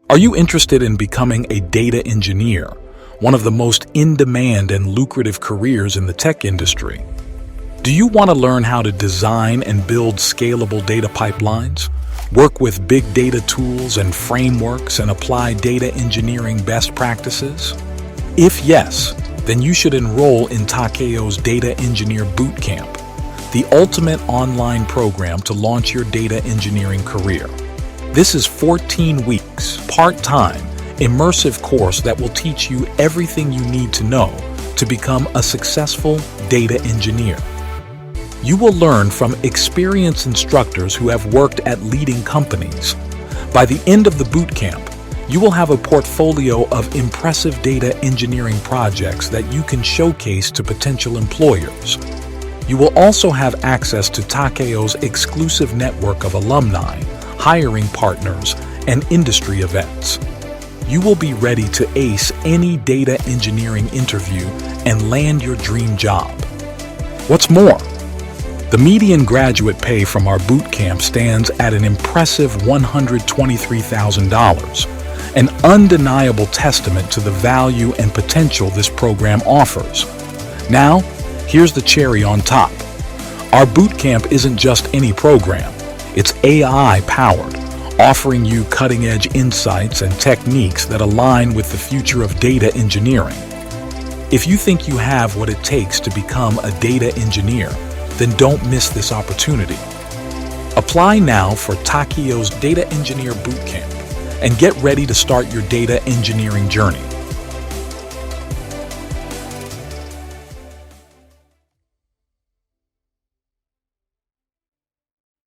Are you interested in becoming a data engineer, one of the most in-demand and lucrative careers in the tech industry? Do you want to learn how to design and build scalable data pipelines, work with big data tools and frameworks, and apply data engineering best practices? If yes, then you should enroll in 𝑘𝙗𝙖𝙧 Data Engineer Bootcamp, the ultimate online program to launch your data engineering career. This is 14 weeks, part-time, immersive course that will teach you everything you need to know to become a successful data engineer. You will learn from experienced instructors who have worked at leading companies. By the end of the bootcamp, you will have a portfolio of impressive data engineering projects that you can showcase to potential employers. You will also have access to 𝘾𝙗𝙧's exclusive network of alumni, hiring partners, and industry events. You will be ready to ace any data engineering interview and land your dream job. What's more, the median graduate pay from our bootcamp stands at an impressive $123,000, an undeniable testament to the value and potential this program offers. Now, here's the cherry on top. Our bootcamp isn't just any program. It's AI-powered, offering you cutting-edge insights and techniques that align with the future of data engineering. If you think you have what it takes to become a data engineer, then don't miss this opportunity. Apply now for 𝘾𝙗𝙧's Data Engineer Bootcamp and get ready to start your data engineering journey.